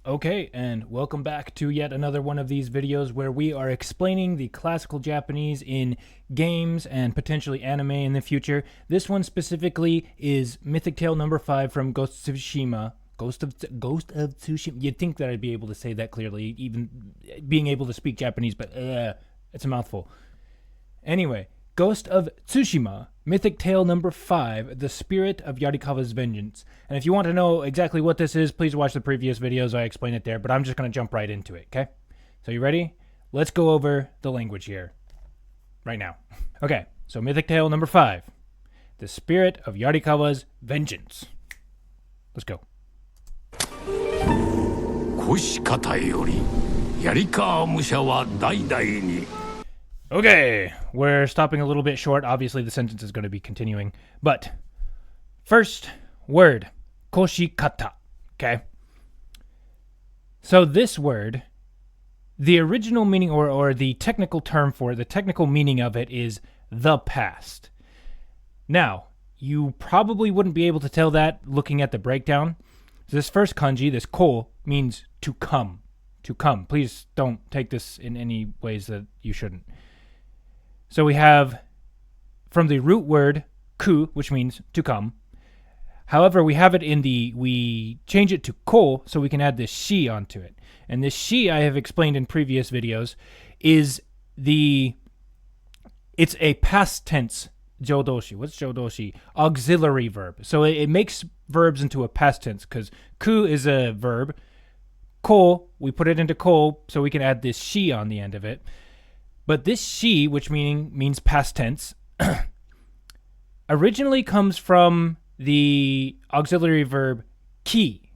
Okay, and welcome back to yet another one of these videos where we are explaining the classical Japanese in games and potentially anime in the future. This one specifically is Mythic Tale number 5 from Ghost of Tsushima. Ghost of Tsushima. You'd think that I'd be able to say that clearly, even being able to speak Japanese, but it's a mouthful. Anyway, Ghost of Tsushima, Mythic Tale number 5, The Spirit of Yarikawa's Vengeance. And if you want to know exactly what this is, please watch the previous videos. I explain it there, but I'm just going to jump right into it, okay? So you ready? Let's go over the language here right now. Okay, so Mythic Tale number 5, The Spirit of Yarikawa's Vengeance. Let's go. 古し方より槍川武者は代々に Okay, we're stopping a little bit short. Obviously, the sentence is going to be continuing. But first word, koshikata. Okay? So this word, the original meaning or the technical term for it, the technical meaning of it is the past. Now, you probably wouldn't be able to tell that looking at the breakdown. This first kanji, this ko, means to come. To come. Please don't take this in any ways that you shouldn't. So we have from the root word ku, which means to come. However, we have it we change it to ko so we can add this shi onto it. And this shi, I have explained in previous videos, is it's a past tense jodoshi. What's jodoshi? Auxiliary verb. So it makes verbs into a past tense because ku is a verb. Ko, we put it into ko so we can add this shi on the end of it. But this shi, which means past tense, originally comes from the auxiliary verb ki.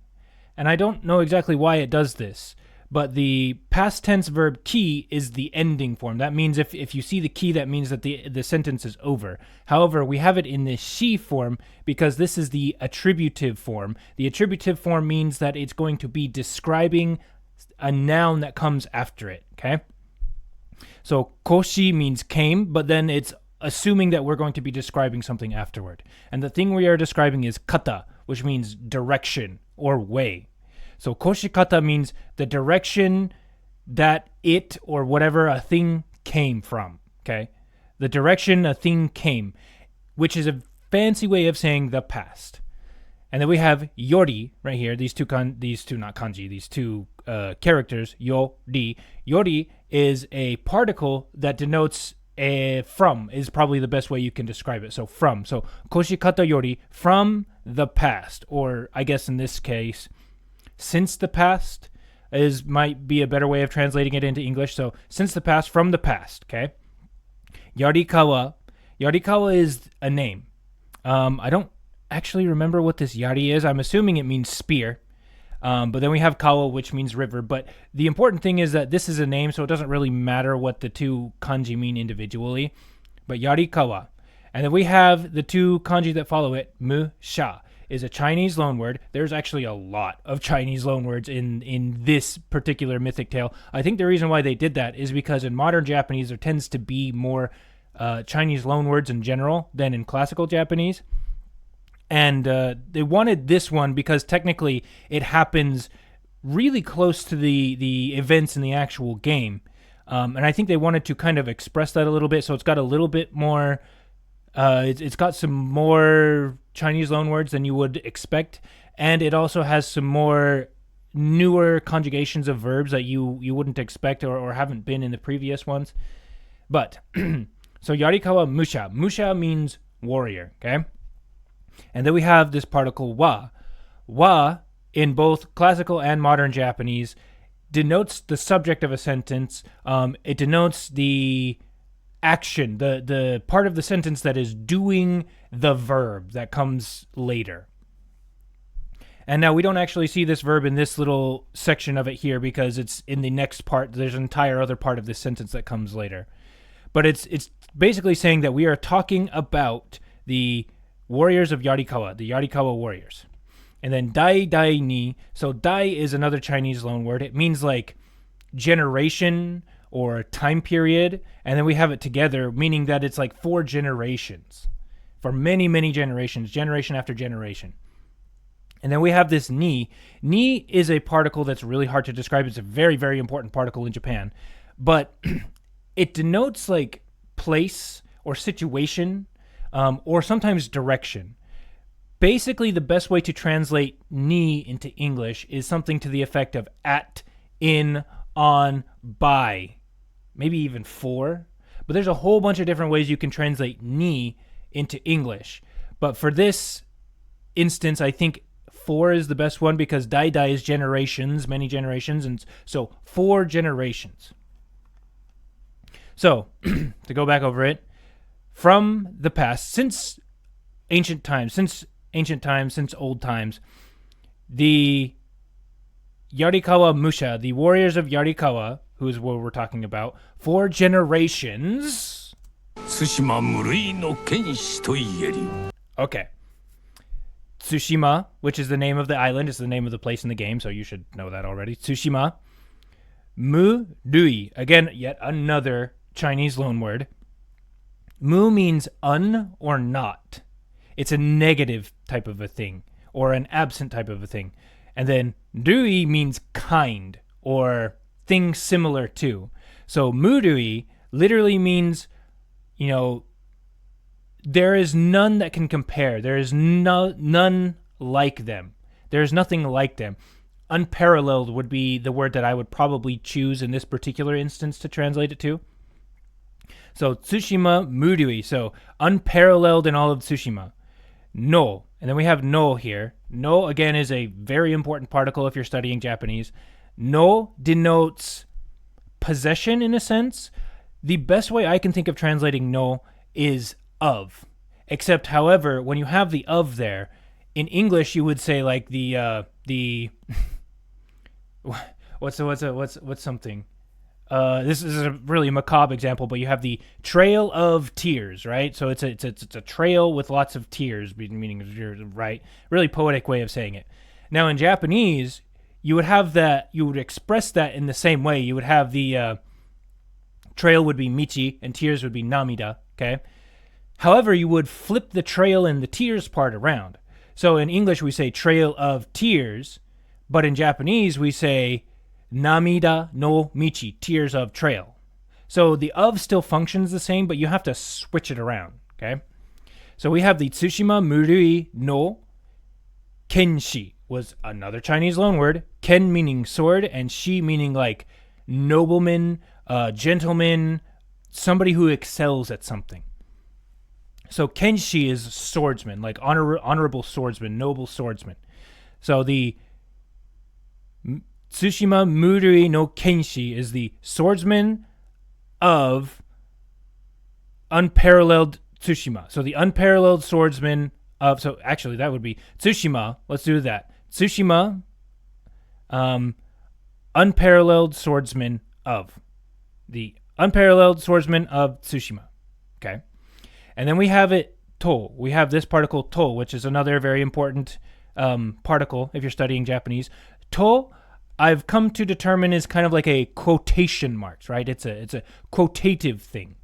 And I don't know exactly why it does this, but the past tense verb ki is the ending form. That means if you see the ki, that means that the sentence is over. However, we have it in the shi form because this is the attributive form. The attributive form means that it's going to be describing a noun that comes after it, okay? So koshi means came, but then it's assuming that we're going to be describing something afterward. And the thing we are describing is kata, which means direction or way. So koshikata means the direction that it or whatever a thing came from, okay? The direction a thing came, which is a fancy way of saying the past. And then we have yori right here, these two characters, yori. Yori is a particle that denotes from, is probably the best way you can describe it. So from. So koshikata yori, from the past. Or I guess in this case, since the past might be a better way of translating it into English. So since the past, from the past, okay? Yarikawa. Yarikawa is a name. I don't actually remember what this yari is. I'm assuming it means spear. But then we have kawa, which means river. But the important thing is that this is a name, so it doesn't really matter what the two kanji mean individually. But Yarikawa. And then we have the two kanji that follow it. Musha is a Chinese loanword. There's actually a lot of Chinese loanwords in this particular mythic tale. I think the reason why they did that is because in modern Japanese, there tends to be more Chinese loanwords in general than in classical Japanese. And they wanted this one because technically it happens really close to the events in the actual game. And I think they wanted to kind of express that a little bit. So it's got a little bit more, it's got some more Chinese loanwords than you would expect. And it also has some more newer conjugations of verbs that you wouldn't expect or haven't been in the previous ones. But, so Yarikawa Musha. Musha means warrior, okay? And then we have this particle wa. Wa, in both classical and modern Japanese, denotes the subject of a sentence. It denotes the action, the part of the sentence that is doing the verb that comes later. And now we don't actually see this verb in this little section of it here because it's in the next part. There's an entire other part of this sentence that comes later. But it's basically saying that we are talking about the warriors of Yarikawa, the Yarikawa warriors. And then dai dai ni. So dai is another Chinese loan word. It means like generation or time period. And then we have it together, meaning that it's like 4 generations. For many, many generations, generation after generation. And then we have this ni. Ni is a particle that's really hard to describe. It's a very, very important particle in Japan. But it denotes like place or situation, or sometimes direction. Basically, the best way to translate ni into English is something to the effect of at, in, on, by, maybe even for. But there's a whole bunch of different ways you can translate ni into English. But for this instance, I think for is the best one because daidai is generations, many generations, and so 4 generations. So, to go back over it, from the past, since ancient times, since old times, the Yarikawa Musha, the warriors of Yarikawa, who is what we're talking about, 4 generations. 対馬無類の剣士と言える。 Okay. Tsushima, which is the name of the island, is the name of the place in the game, so you should know that already. Tsushima. Mu Rui. Again, yet another Chinese loanword. Mu means un or not. It's a negative type of a thing, or an absent type of a thing. And then Rui means kind, or thing similar to. So Mu Rui literally means, there is none that can compare. There is none like them. There is nothing like them. Unparalleled would be the word that I would probably choose in this particular instance to translate it to. So Tsushima Murui, so unparalleled in all of Tsushima. No, and then we have no here. No, again, is a very important particle if you're studying Japanese. No denotes possession in a sense. The best way I can think of translating no is of. Except, however, when you have the of there, in English you would say like the what's something? This is a really macabre example, but you have the trail of tears, right? So it's a trail with lots of tears, meaning right? Really poetic way of saying it. Now in Japanese, you would express that in the same way. You would have the trail would be michi and tears would be namida. Okay. However, you would flip the trail and the tears part around. So in English, we say trail of tears, but in Japanese, we say namida no michi, tears of trail. So the of still functions the same, but you have to switch it around, okay? So we have the Tsushima Murui no kenshi, was another Chinese loanword. Ken meaning sword, and shi meaning like nobleman, gentleman, somebody who excels at something. So kenshi is swordsman, like honorable swordsman, noble swordsman. So the Tsushima Murui no kenshi is the swordsman of unparalleled Tsushima. So the unparalleled swordsman of, so actually that would be Tsushima. Let's do that. Tsushima, unparalleled swordsman of. The unparalleled swordsman of Tsushima. Okay. And then we have it to. We have this particle to, which is another very important particle if you're studying Japanese. To, I've come to determine, is kind of like a quotation marks, right? It's a quotative thing.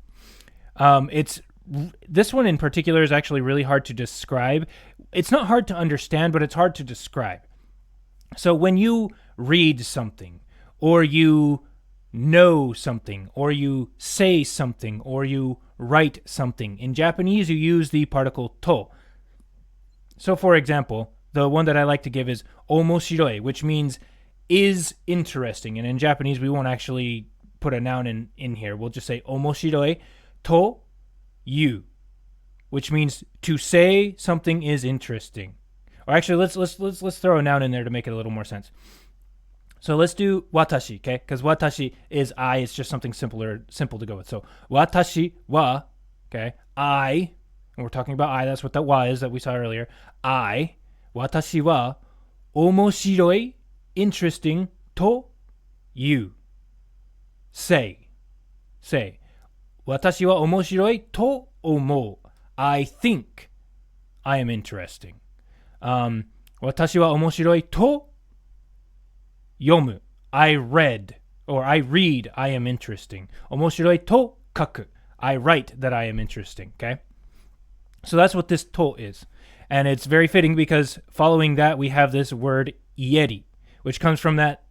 This one in particular is actually really hard to describe. It's not hard to understand, but it's hard to describe. So when you read something, or you know something, or you say something, or you write something, in Japanese you use the particle to. So for example, the one that I like to give is omoshiroi, which means is interesting. And in Japanese, we won't actually put a noun in here. We'll just say omoshiroi to you, which means to say something is interesting. Or actually, let's throw a noun in there to make it a little more sense. So let's do watashi, okay? Because watashi is I. It's just something simple to go with. So watashi wa, okay? I, and we're talking about I. That's what that wa is that we saw earlier. I, watashi wa omoshiroi, interesting, to you. Say. Watashi wa omoshiroi to omou. I think I am interesting. Watashi wa omoshiroi to yomu. I read, or I read, I am interesting. Omoshiroi to kaku. I write that I am interesting, okay? So that's what this to is. And it's very fitting because following that, we have this word ieri, which comes from that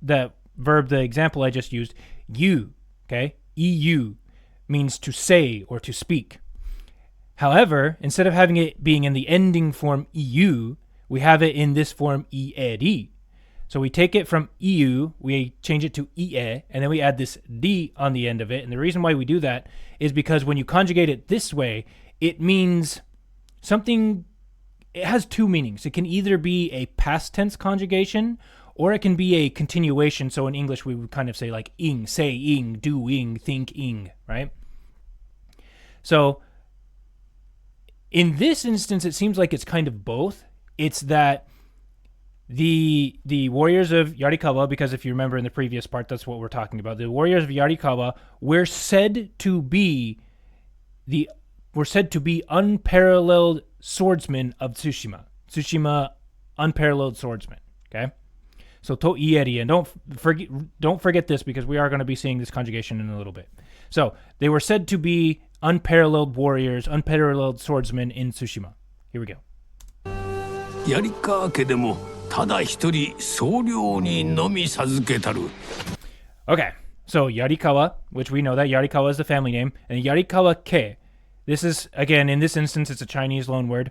verb, the example I just used, you, okay? EU means to say or to speak. However, instead of having it being in the ending form EU, we have it in this form ieri. So we take it from EU, we change it to ie, and then we add this d on the end of it. And the reason why we do that is because when you conjugate it this way, it means something. It has two meanings. It can either be a past tense conjugation or it can be a continuation. So in English, we would kind of say like ing, saying, doing, thinking, right? So in this instance, it seems like it's kind of both. It's that the warriors of Yarikawa, because if you remember in the previous part, that's what we're talking about. The warriors of Yarikawa were said to be unparalleled swordsmen of Tsushima. Tsushima, unparalleled swordsmen. Okay, so to ieri, and don't forget this because we are going to be seeing this conjugation in a little bit. So they were said to be unparalleled warriors, unparalleled swordsmen in Tsushima. Here we go. 槍川家でもただ一人僧侶にのみ授けたる。 Okay, so Yarikawa, which we know that Yarikawa is the family name, and Yarikawa ke. This is, again, in this instance, it's a Chinese loan word,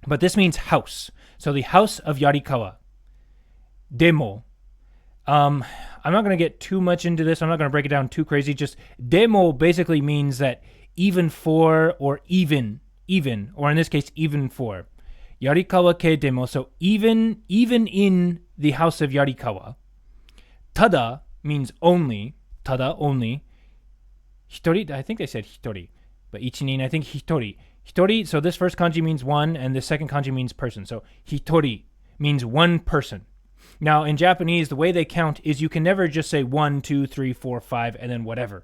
but this means house. So the house of Yarikawa. Demo. I'm not going to get too much into this. I'm not going to break it down too crazy. Just demo basically means that even for or even, or in this case, even for. Yarikawa ke demo. So even in the house of Yarikawa. Tada means only. Tada, only. Hitori, I think they said hitori. But ichinin, I think hitori. Hitori, so this first kanji means one, and the second kanji means person. So hitori means one person. Now, in Japanese, the way they count is you can never just say 1, 2, 3, 4, 5, and then whatever.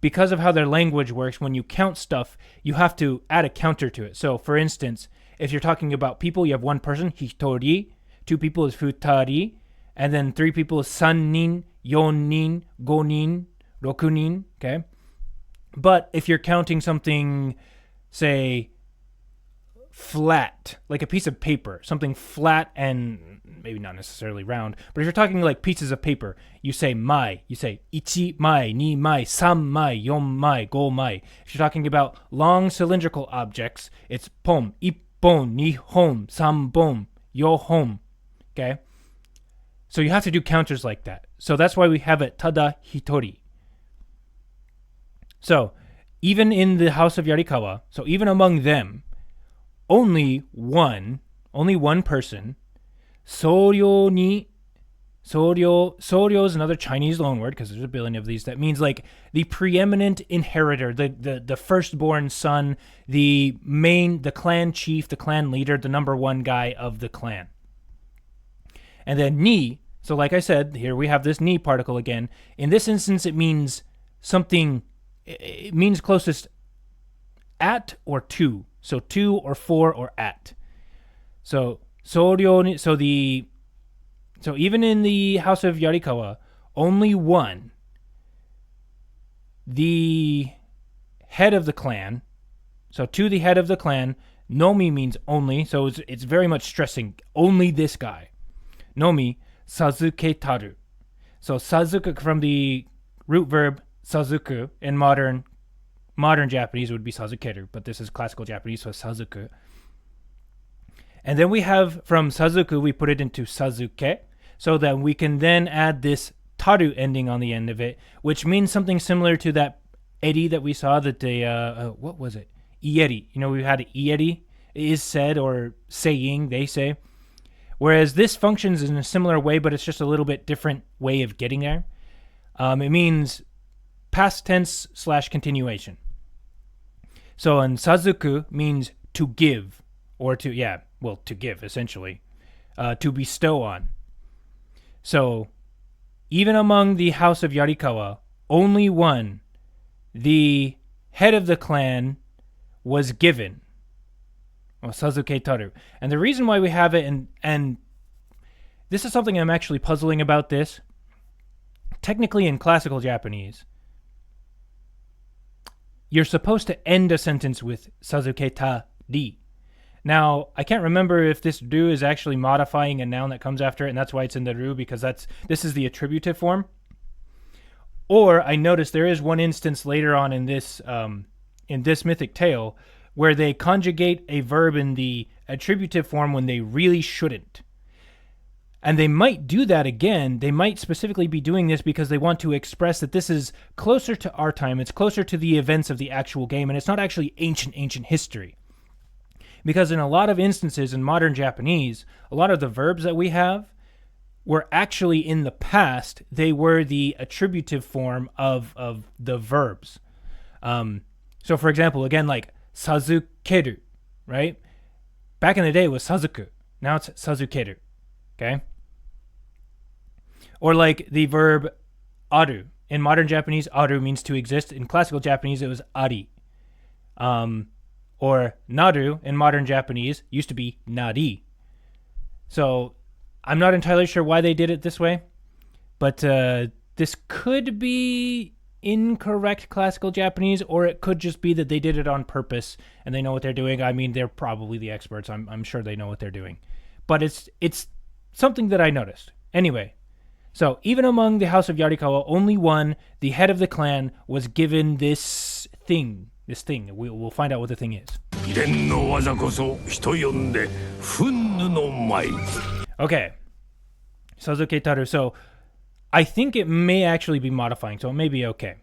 Because of how their language works, when you count stuff, you have to add a counter to it. So, for instance, if you're talking about people, you have one person, hitori, two people is futari, and then three people is sannin, yonin, gonin, rokunin, okay? But if you're counting something, say, flat, like a piece of paper, something flat and maybe not necessarily round, but if you're talking like pieces of paper, you say mai, you say ichi mai, ni mai, sam mai, yon mai, go mai. If you're talking about long cylindrical objects, it's pom, ippon, nihon, sambon, yohon, okay? So you have to do counters like that. So that's why we have it tada hitori. So, even in the house of Yarikawa, so even among them, only one person, soryo is another Chinese loanword because there's a billion of these. That means like the preeminent inheritor, the firstborn son, the clan chief, the clan leader, the number one guy of the clan. And then ni, so like I said, here we have this ni particle again. In this instance, it means something. It means closest at or to. So to or for or at. So soryo, so even in the house of Yarikawa, only one, the head of the clan. So to the head of the clan, nomi means only. So it's very much stressing only this guy. Nomi sazuketaru. So sazuka from the root verb sazuku in modern Japanese would be sazukeru, but this is classical Japanese, so sazuku. And then we have from sazuku, we put it into sazuke, so that we can then add this taru ending on the end of it, which means something similar to that eri that we saw, that they, what was it? Ieri. You know, we had ieri, is said, or saying, they say. Whereas this functions in a similar way, but it's just a little bit different way of getting there. It means past tense / continuation. So, and sazuku means to give, or to give, essentially, to bestow on. So, even among the house of Yarikawa, only one, the head of the clan, was given. Sazuke taru. And the reason why we have it, and this is something I'm actually puzzling about this, technically in classical Japanese, you're supposed to end a sentence with sazuke tari. Now, I can't remember if this ru is actually modifying a noun that comes after it, and that's why it's in the ru, because this is the attributive form. Or I noticed there is one instance later on in this mythic tale where they conjugate a verb in the attributive form when they really shouldn't. And they might do that again. They might specifically be doing this because they want to express that this is closer to our time. It's closer to the events of the actual game, and it's not actually ancient history. Because in a lot of instances in modern Japanese, a lot of the verbs that we have were actually in the past. They were the attributive form of the verbs. So for example, again, like sazukeru, right? Back in the day it was sazuku. Now it's sazukeru, okay? Or like the verb aru. In modern Japanese, aru means to exist. In classical Japanese, it was ari. Or naru in modern Japanese used to be nari. So I'm not entirely sure why they did it this way, but this could be incorrect classical Japanese, or it could just be that they did it on purpose and they know what they're doing. I mean, they're probably the experts. I'm sure they know what they're doing. But it's something that I noticed. Anyway, so even among the House of Yarikawa, only one, the head of the clan, was given this thing. We'll find out what the thing is. Okay. Sazuketaru. So I think it may actually be modifying, so it may be okay.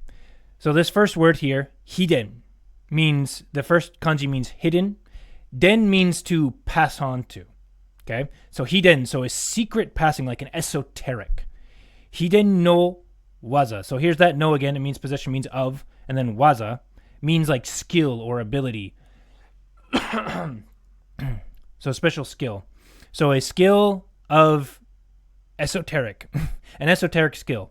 So this first word here, hiden, means, the first kanji means hidden. Den means to pass on to. Okay? So hiden, so a secret passing, like an esoteric. Hiden no waza. So here's that no again. It means possession, means of. And then waza means like skill or ability. So special skill. So a skill of esoteric. An esoteric skill.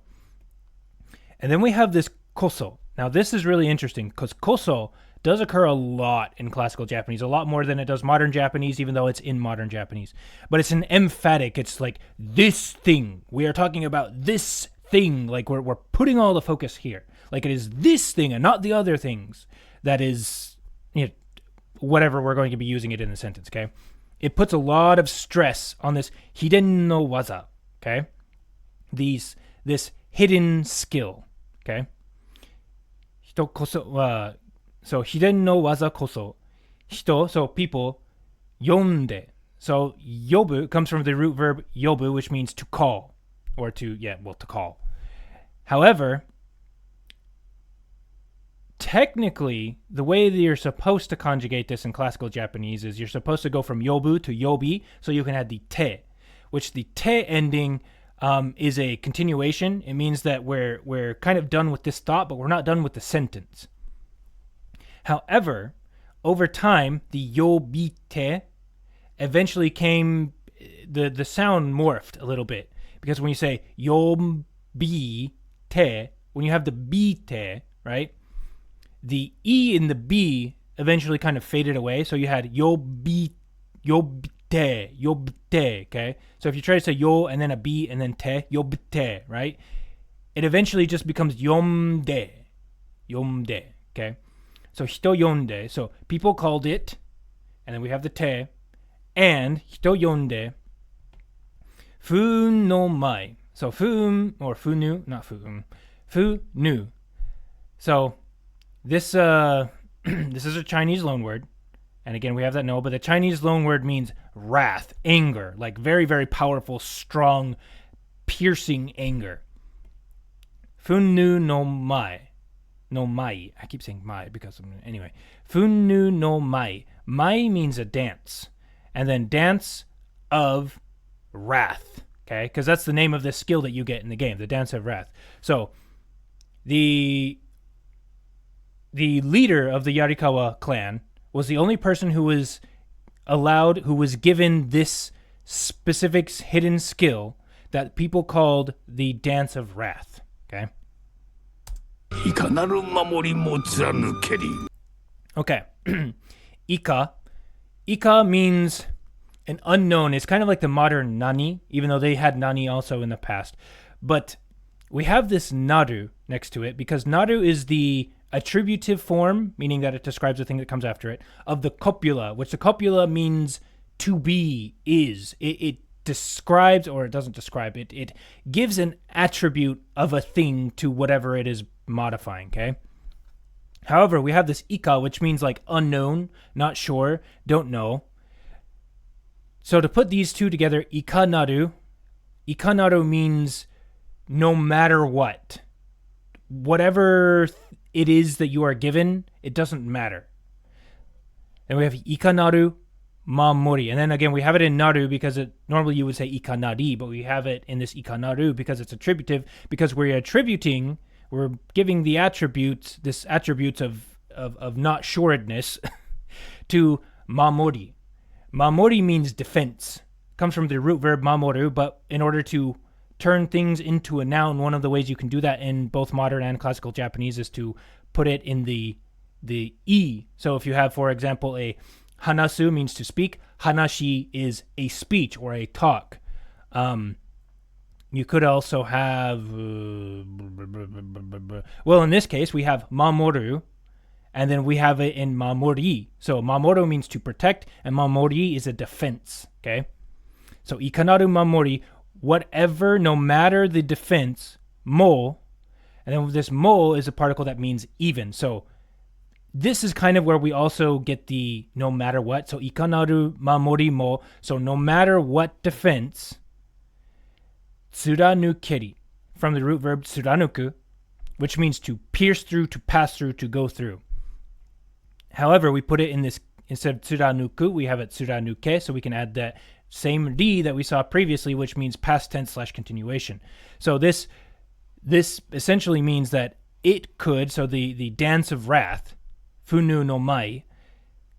And then we have this koso. Now this is really interesting because koso does occur a lot in classical Japanese, a lot more than it does modern Japanese, even though it's in modern Japanese. But it's an emphatic. It's like this thing. We are talking about this thing. Like we're putting all the focus here. Like it is this thing and not the other things that is, whatever we're going to be using it in the sentence, okay? It puts a lot of stress on this hiden no waza, okay? This hidden skill, okay? Hito koso, so hiden no waza koso. Hito, so people, yonde. So yobu comes from the root verb yobu, which means to call, or to call. However, technically, the way that you're supposed to conjugate this in classical Japanese is you're supposed to go from yobu to yobi, so you can add the te, which the te ending is a continuation. It means that we're kind of done with this thought, but we're not done with the sentence. However, over time, the yobite eventually came, the sound morphed a little bit, because when you say yobite, when you have the bite, right? The E in the B eventually kind of faded away. So you had yobite, okay? So if you try to say yo and then a B and then te, yobite, right? It eventually just becomes yomde, okay? So hito yonde, so people called it, and then we have the te, and hito yonde, fu no mai. So fu, or funu, not fu nu. So this this is a Chinese loanword, and again we have that no, but the Chinese loanword means wrath, anger, like very, very powerful, strong, piercing anger. Funnu no mai. No mai. I keep saying mai because anyway. Funnu no mai. Mai means a dance, and then dance of wrath. Okay, because that's the name of the skill that you get in the game, the dance of wrath. So the leader of the Yarikawa clan was the only person who was given this specific hidden skill that people called the Dance of Wrath. Okay? Okay. Ika. Ika means an unknown. It's kind of like the modern nani, even though they had nani also in the past. But we have this naru next to it because naru is the attributive form, meaning that it describes the thing that comes after it, of the copula, which the copula means to be, is. It describes, or it doesn't describe, it gives an attribute of a thing to whatever it is modifying, okay? However, we have this ika, which means like unknown, not sure, don't know. So to put these two together, ikanaru means no matter what. Whatever it is that you are given, it doesn't matter. And we have ikanaru mamori. And then again, we have it in naru because normally you would say ikanari, but we have it in this ikanaru because it's attributive, because we're giving the attributes, this attributes of not sureness to mamori. Mamori means defense. Comes from the root verb mamoru, but in order to turn things into a noun, one of the ways you can do that in both modern and classical Japanese is to put it in the i. So if you have, for example, a hanasu means to speak, hanashi is a speech or a talk. You could also have, well, in this case, we have mamoru, and then we have it in mamori. So mamoru means to protect, and mamori is a defense, okay? So ikanaru mamori, whatever, no matter the defense, mo, and then this mo is a particle that means even. So this is kind of where we also get the no matter what. So ikanaru mamori mo, so no matter what defense, tsuranukeri, from the root verb tsuranuku, which means to pierce through, to pass through, to go through. However, we put it in this, instead of tsuranuku, we have it tsuranuke, so we can add that same ri that we saw previously, which means past tense / continuation. So this essentially means that it could, so the dance of wrath, funu no mai,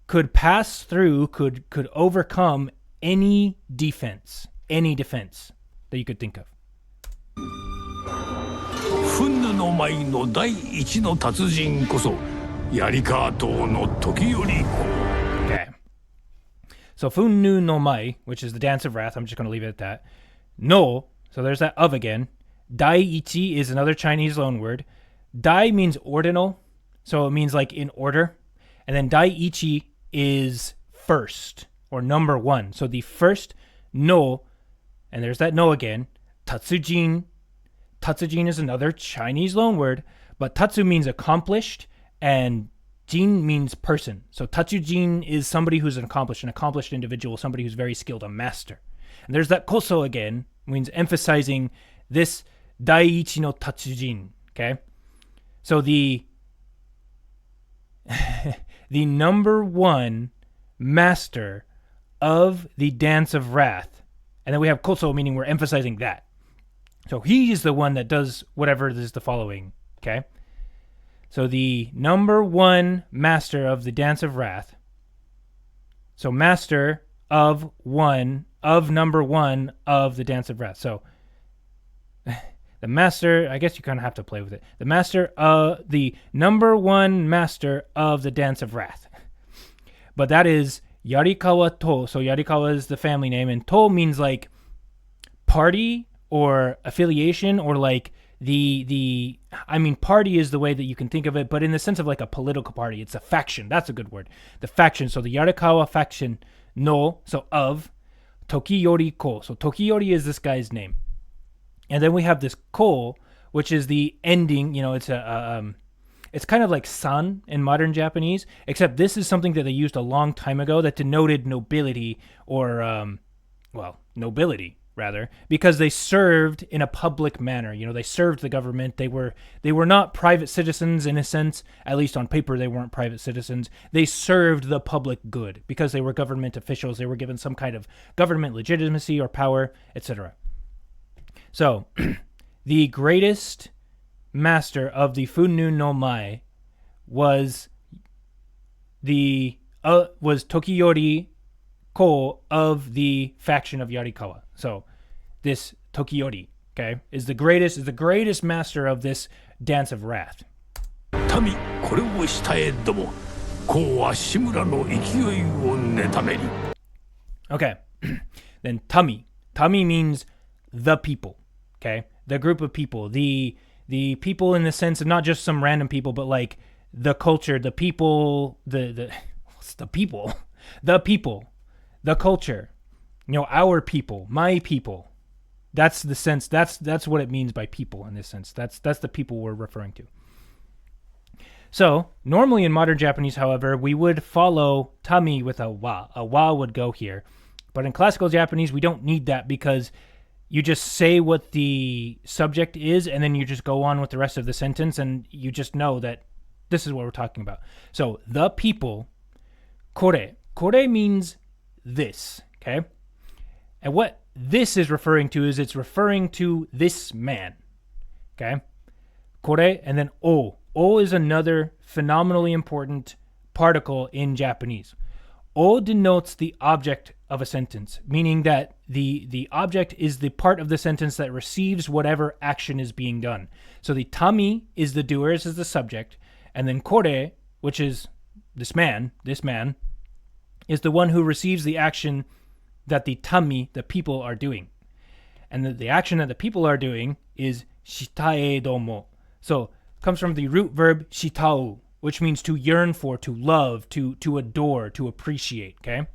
could pass through, could overcome any defense that you could think of. 憤の舞の第一の達人こそ槍川島の時より子。 Okay. So Funnu no Mai, which is the dance of wrath, I'm just going to leave it at that. No, so there's that of again. Daiichi is another Chinese loan word. Dai means ordinal, so it means like in order. And then Daiichi is first, or number one. So the first no, and there's that no again. Tatsujin. Tatsujin is another Chinese loan word, but tatsu means accomplished, and jin means person. So tatsujin is somebody who's an accomplished individual, somebody who's very skilled, a master. And there's that koso again, means emphasizing this daiichi no tatsujin, okay? So the number one master of the dance of wrath. And then we have koso, meaning we're emphasizing that. So he is the one that does whatever is the following, okay? So the number one master of the dance of wrath. So master of number one of the dance of wrath. So the master, I guess you kind of have to play with it. The number one master of the dance of wrath. But that is Yarikawa To. So Yarikawa is the family name, and To means like party or affiliation, or like party is the way that you can think of it, but in the sense of like a political party, it's a faction. That's a good word. The faction. So the Yarikawa faction no, so of Tokiyori Ko. So Tokiyori is this guy's name. And then we have this Ko, which is the ending, it's it's kind of like san in modern Japanese, except this is something that they used a long time ago that denoted nobility, or nobility rather, because they served in a public manner. They served the government. They were not private citizens in a sense. At least on paper, they weren't private citizens. They served the public good because they were government officials. They were given some kind of government legitimacy or power, etc. So, the greatest master of the Funnu no Mai was Tokiyori Ko of the faction of Yarikawa. So this Tokiyori, okay, is the greatest master of this dance of wrath. 民これをしたえども、こうは志村の勢いを妬めり。 Okay, then Tami. Tami means the people, okay, the group of people, the people in the sense of not just some random people, but like the culture, the people, what's the people, the people, the culture, our people, my people. That's the sense. That's what it means by people in this sense. That's the people we're referring to. So normally in modern Japanese, however, we would follow tami with a wa. A wa would go here. But in classical Japanese, we don't need that because you just say what the subject is and then you just go on with the rest of the sentence and you just know that this is what we're talking about. So the people, kore. Kore means this, okay? And what this is referring to is it's referring to this man, okay? Kore and then o. O is another phenomenally important particle in Japanese. O denotes the object of a sentence, meaning that the object is the part of the sentence that receives whatever action is being done. So the tami is the doers, is the subject, and then kore, which is this man, is the one who receives the action that the tami, the people, are doing. And the action that the people are doing is shitae domo. So it comes from the root verb shitau, which means to yearn for, to love, to adore, to appreciate, okay?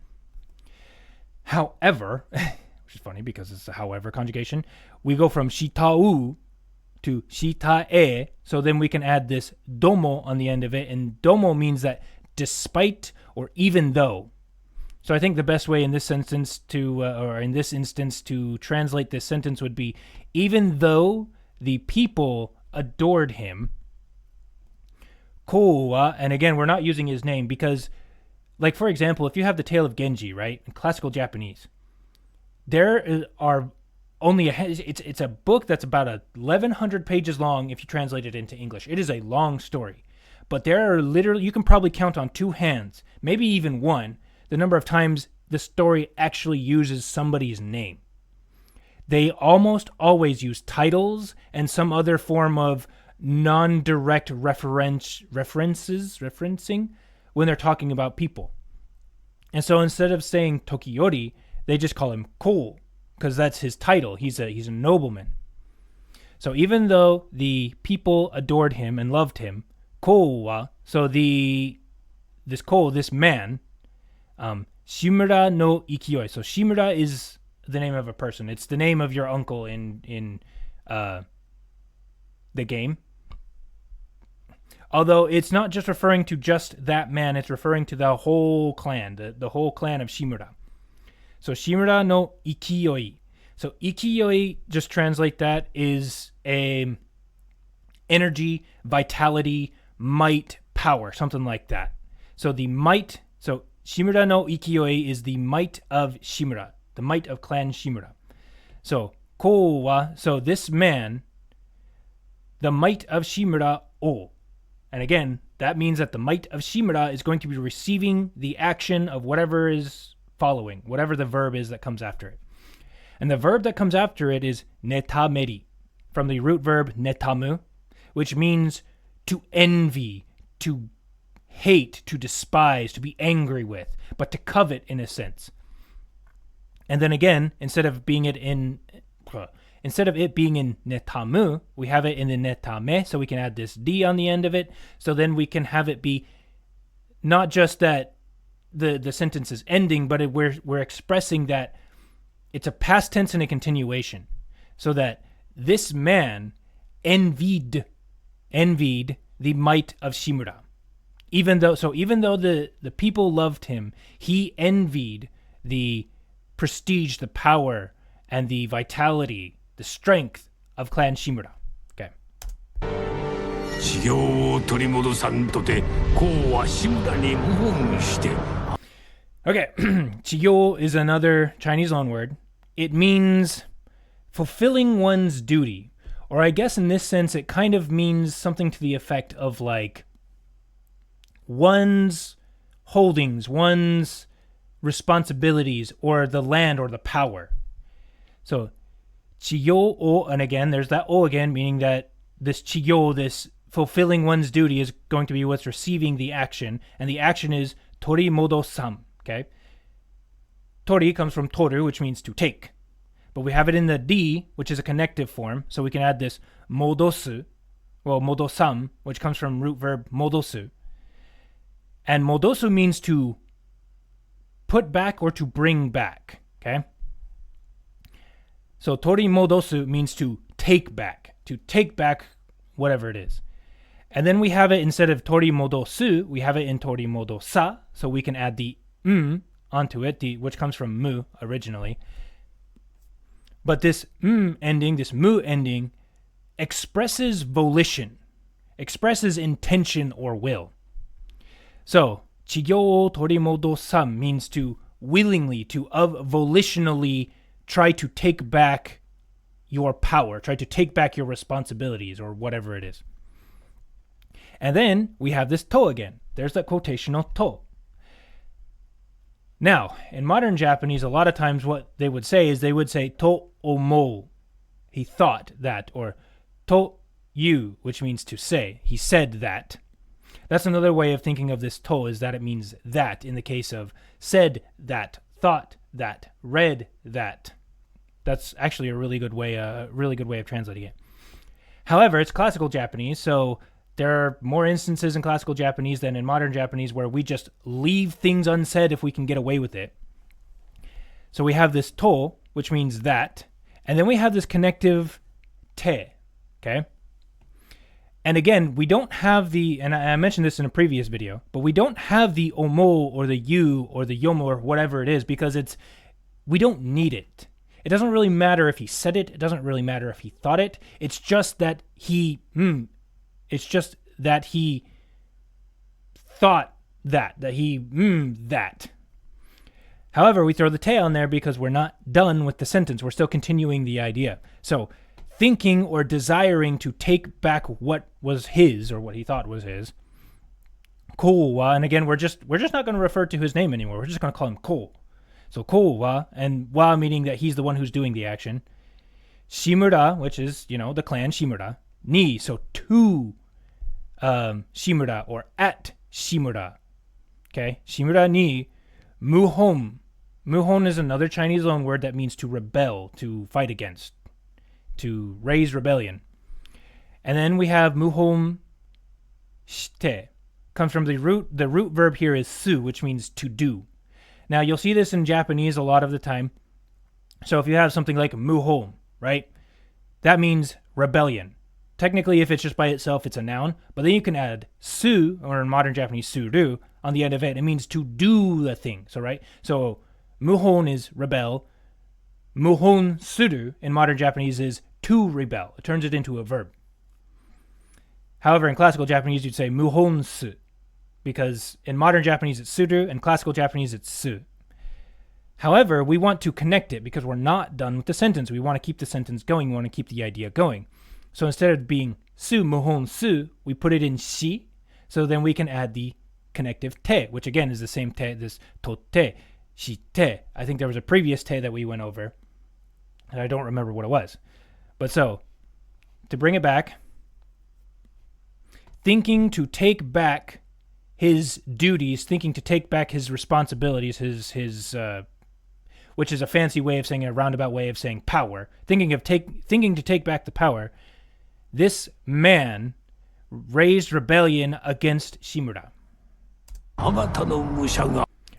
However, which is funny because it's a however conjugation, we go from shitau to shitae, so then we can add this domo on the end of it, and domo means that despite or even though. So I think the best way in this sentence or in this instance to translate this sentence would be, even though the people adored him, Kowa, and again, we're not using his name because, like, for example, if you have the Tale of Genji, right, in classical Japanese, there are only it's a book that's about 1,100 pages long if you translate it into English. It is a long story, but there are literally, you can probably count on two hands, maybe even one, the number of times the story actually uses somebody's name. They almost always use titles and some other form of non-direct referencing when they're talking about people. And so instead of saying Tokiyori, they just call him Ko, because that's his title. He's a nobleman. So even though the people adored him and loved him, Ko so this man, Shimura no Ikioi. So Shimura is the name of a person. It's the name of your uncle in the game. Although it's not just referring to just that man, it's referring to the whole clan, the whole clan of Shimura. So Shimura no Ikioi. So Ikioi, just translate that, is a energy, vitality, might, power, something like that. So the might, so Shimura no Ikioi is the might of Shimura, the might of clan Shimura. So Kowa, so this man, the might of Shimura o. And again, that means that the might of Shimura is going to be receiving the action of whatever is following, whatever the verb is that comes after it. And the verb that comes after it is netameri, from the root verb netamu, which means to envy, to hate, to despise, to be angry with, but to covet in a sense. And then again, instead of it being in netamu, we have it in the netame, so we can add this D on the end of it. So then we can have it be not just that the sentence is ending, but we're expressing that it's a past tense and a continuation. So that this man envied the might of Shimura. Even though the people loved him, he envied the prestige, the power, and the vitality, the strength of clan Shimura. Okay. 修行を取り戻さんとて、こうは志村に謀反して。 Okay, 起業 is another Chinese loanword. It means fulfilling one's duty. Or I guess in this sense, it kind of means something to the effect of like one's holdings, one's responsibilities, or the land or the power. So, chiyo o, and again, there's that o again, meaning that this chiyo, this fulfilling one's duty, is going to be what's receiving the action, and the action is tori modo-sam, okay? Tori comes from toru, which means to take. But we have it in the D, which is a connective form, so we can add this modosu, well, modosam, which comes from root verb modosu. And modosu means to put back or to bring back, okay? So tori modosu means to take back whatever it is. And then we have it, instead of tori modosu, we have it in tori modosa, so we can add the onto it, which comes from mu originally. But this ending, this mu ending, expresses volition, expresses intention or will. So, chigyo o torimodosam means to willingly, volitionally try to take back your power, try to take back your responsibilities or whatever it is. And then we have this to again. There's that quotational to. Now, in modern Japanese, a lot of times what they would say is they would say to omou. He thought that, or to you, which means to say. He said that. That's another way of thinking of this to, is that it means that, in the case of said that, thought that, read that. That's actually a really good way of translating it. However, it's classical Japanese, so there are more instances in classical Japanese than in modern Japanese where we just leave things unsaid if we can get away with it. So we have this to, which means that, and then we have this connective te, okay? And again, we don't have the, and I mentioned this in a previous video, but we don't have the omo or the you or the yomo or whatever it is because we don't need it. It doesn't really matter if he said it. It doesn't really matter if he thought it. It's just that he thought that he that. However, we throw the te on there because we're not done with the sentence. We're still continuing the idea. So, thinking or desiring to take back what was his or what he thought was his. Ko wa, and again, we're just not going to refer to his name anymore. We're just going to call him ko. So ko wa, and wa meaning that he's the one who's doing the action. Shimura, which is, the clan Shimura. Ni, so to Shimura or at Shimura. Okay? Shimura ni muhon. Muhon is another Chinese loanword that means to rebel, to fight against, to raise rebellion. And then we have muhon shite. Comes from the root verb here is su, which means to do. Now, you'll see this in Japanese a lot of the time. So if you have something like muhon, right? That means rebellion. Technically, if it's just by itself, it's a noun. But then you can add su, or in modern Japanese, suru, on the end of it. It means to do the thing. So, right? So, muhon is rebel. Muhon suru, in modern Japanese, is to rebel. It turns it into a verb. However, in classical Japanese, you'd say muhon su. Because in modern Japanese, it's suru. In classical Japanese, it's su. However, we want to connect it because we're not done with the sentence. We want to keep the sentence going. We want to keep the idea going. So instead of being su, muhon su, we put it in shi. So then we can add the connective te, which again is the same te, this totte, shite. I think there was a previous te that we went over, and I don't remember what it was. But so, to bring it back, thinking to take back his duties, thinking to take back his responsibilities, his which is a fancy way of saying, a roundabout way of saying power. Thinking to take back the power. This man raised rebellion against Shimura.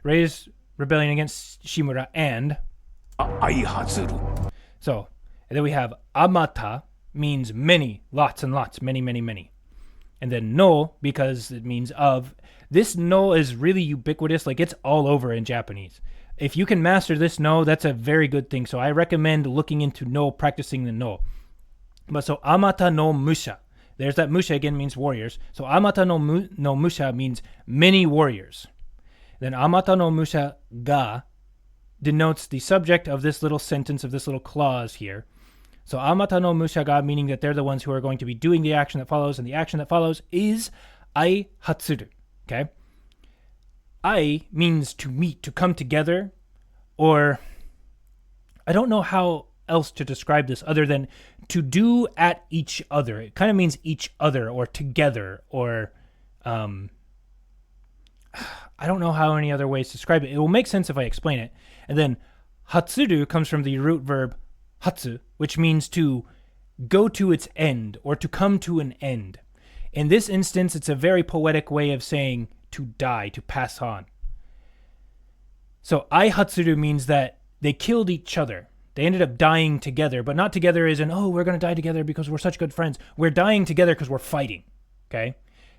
Raised rebellion against Shimura and so, and then we have amata, means many, lots and lots, many, many, many. And then no, because it means of. This no is really ubiquitous, like it's all over in Japanese. If you can master this no, that's a very good thing. So I recommend looking into no, practicing the no. But so amata no musha. There's that musha again, means warriors. So amata no musha means many warriors. Then amata no musha ga denotes the subject of this little sentence, of this little clause here. So amata no musha ga, meaning that they're the ones who are going to be doing the action that follows, and the action that follows is ai hatsuru. Okay? Ai means to meet, to come together, or I don't know how else to describe this other than to do at each other. It kind of means each other or together, or I don't know how any other ways to describe it. It will make sense if I explain it. And then hatsuru comes from the root verb hatsu, which means to go to its end or to come to an end. In this instance, it's a very poetic way of saying to die, to pass on. So aihatsuru means that they killed each other. They ended up dying together, but not together as in, oh, we're going to die together because we're such good friends. We're dying together because we're fighting, okay?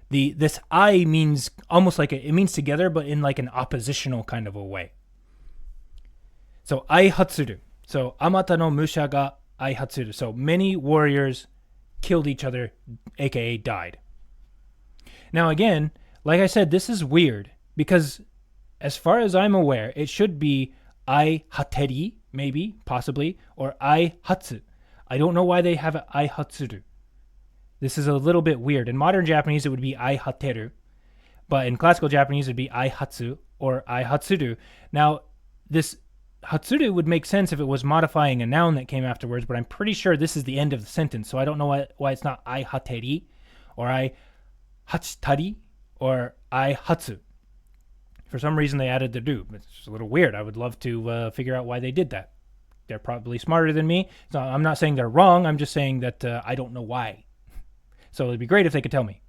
This I means almost like it means together, but in like an oppositional kind of a way. So aihatsuru. So amata no musha ga aihatsuru. So many warriors killed each other, aka died. Now again, like I said, this is weird because as far as I'm aware, it should be aihateri, maybe, possibly, or aihatsu. I don't know why they have it aihatsuru. This is a little bit weird. In modern Japanese, it would be aihateru, but in classical Japanese, it would be aihatsu or aihatsuru. Now, this hatsuru would make sense if it was modifying a noun that came afterwards, but I'm pretty sure this is the end of the sentence, so I don't know why it's not aihateri or aihatari or aihatsu. For some reason, they added the do. It's just a little weird. I would love to figure out why they did that. They're probably smarter than me. So I'm not saying they're wrong. I'm just saying that I don't know why. So it'd be great if they could tell me.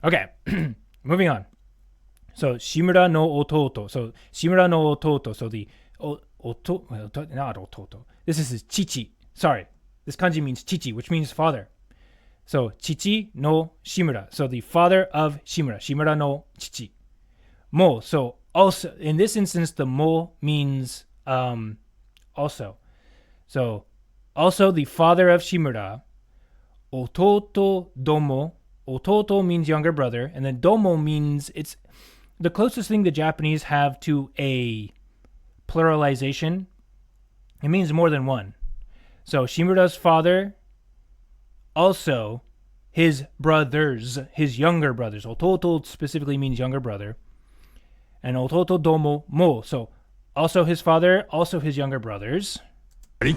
Okay, moving on. So Shimura no ototo. So Shimura no ototo. So the not ototo. This is his chichi. Sorry, this kanji means chichi, which means father. So chichi no Shimura. So the father of Shimura. Shimura no chichi. Mo. So also in this instance, the mo means also. So also the father of Shimura. Ototo domo. Ototo means younger brother, and then domo means it's the closest thing the Japanese have to a pluralization. It means more than one. So Shimura's father, also his brothers, his younger brothers. Ototo specifically means younger brother. And ototo domo mo. So also his father, also his younger brothers. Okay.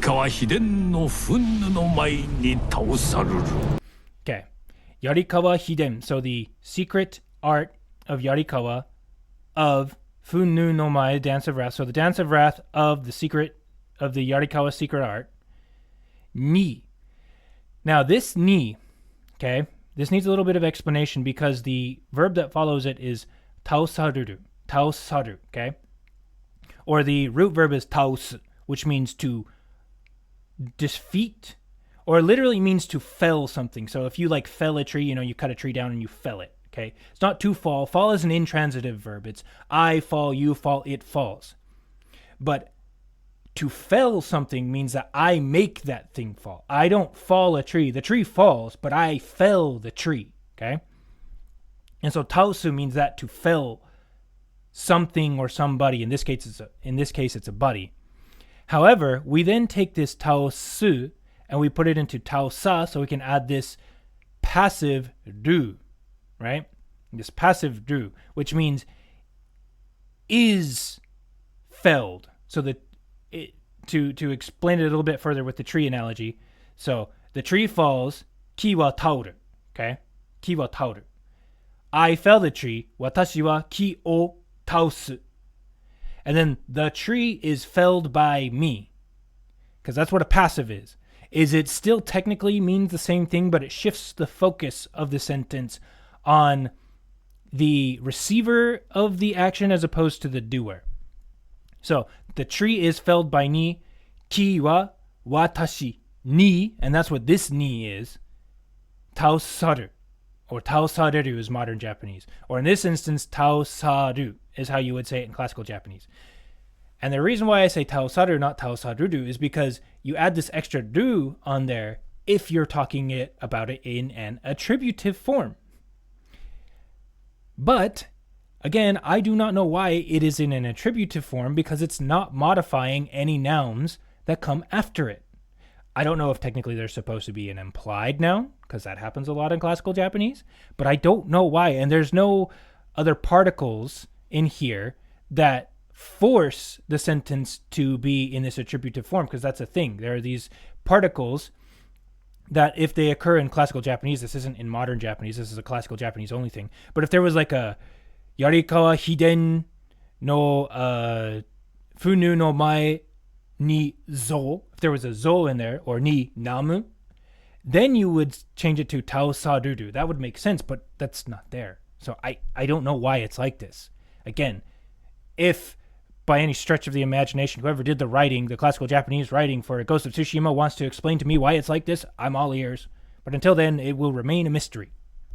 Yarikawa Hiden. So the secret art of Yarikawa of Funnu no Mai, Dance of Wrath. So the Dance of Wrath of the secret of the Yarikawa secret art. Ni. Now this ni, okay, this needs a little bit of explanation because the verb that follows it is taosaruru. Taosaru, okay? Or the root verb is taos, which means to defeat, or literally means to fell something. So if you like fell a tree, you cut a tree down and you fell it, okay? It's not to fall. Fall is an intransitive verb. It's I fall, you fall, it falls. But to fell something means that I make that thing fall. I don't fall a tree. The tree falls, but I fell the tree, okay? And so taosu means that to fell something or somebody. In this case, it's a buddy. However, we then take this taosu and we put it into taosa, so we can add this passive do, right? This passive do, which means is felled. So to explain it a little bit further with the tree analogy, so the tree falls, ki wa taoru, okay? Ki wa taoru. I fell the tree, watashi wa ki o taosu. And then the tree is felled by me, because that's what a passive is. Is it still technically means the same thing, but it shifts the focus of the sentence on the receiver of the action as opposed to the doer. So the tree is felled by ni, ki wa watashi ni, and that's what this ni is, taosaru, or taosareru is modern Japanese. Or in this instance, taosaru is how you would say it in classical Japanese. And the reason why I say taosaru, not taosaruru, is because you add this extra do on there if you're talking about it in an attributive form. But, again, I do not know why it is in an attributive form because it's not modifying any nouns that come after it. I don't know if technically there's supposed to be an implied noun, because that happens a lot in classical Japanese, but I don't know why. And there's no other particles in here that force the sentence to be in this attributive form, because that's a thing. There are these particles that if they occur in classical Japanese, this isn't in modern Japanese, this is a classical Japanese only thing, but if there was like a Yarikawa Hiden no Funu no mae ni zo, if there was a zo in there, or ni namu, then you would change it to tau sarudu. That would make sense, but that's not there. So I don't know why it's like this. Again, if by any stretch of the imagination, whoever did the writing, the classical Japanese writing for Ghost of Tsushima wants to explain to me why it's like this, I'm all ears. But until then, it will remain a mystery.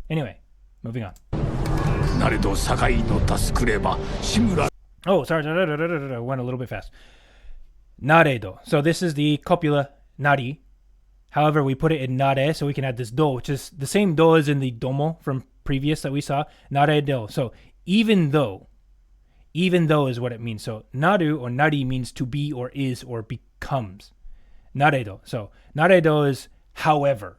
Anyway, moving on. Oh, sorry, went a little bit fast. Naredo. So this is the copula nari. However, we put it in nare, so we can add this do, which is the same do as in the domo from previous that we saw. Naredo. So even though is what it means. So naru or nari means to be or is or becomes. Naredo. So naredo is however.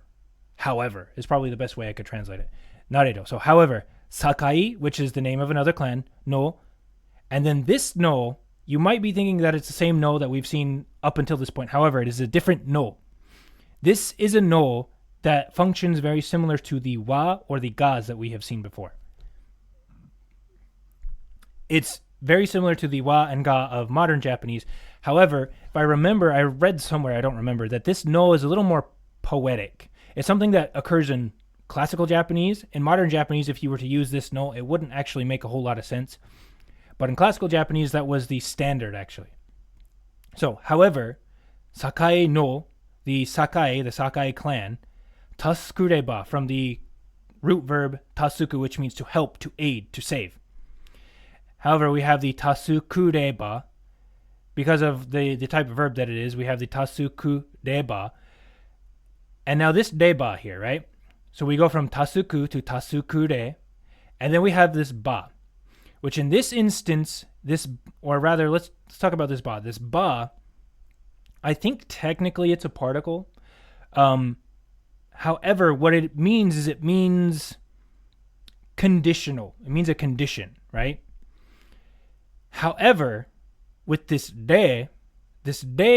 However is probably the best way I could translate it. Naredo. So however, sakai, which is the name of another clan, no. And then this no, you might be thinking that it's the same no that we've seen up until this point. However, it is a different no. This is a no that functions very similar to the wa or the gas that we have seen before. It's very similar to the wa and ga of modern Japanese. However, if I remember, I read somewhere, I don't remember, that this no is a little more poetic. It's something that occurs in classical Japanese. In modern Japanese, if you were to use this no, it wouldn't actually make a whole lot of sense. But in classical Japanese, that was the standard, actually. So, however, Sakai no, the Sakai clan, tasukureba, from the root verb tasuku, which means to help, to aid, to save. However, we have the tasukureba, because of the type of verb that it is, we have the tasukureba. And now this deba here, right? So we go from tasuku to tasukure, and then we have this ba, which in this instance, or rather, let's talk about this ba. This ba, I think technically it's a particle. However, what it means is it means conditional. It means a condition, right? However, with this de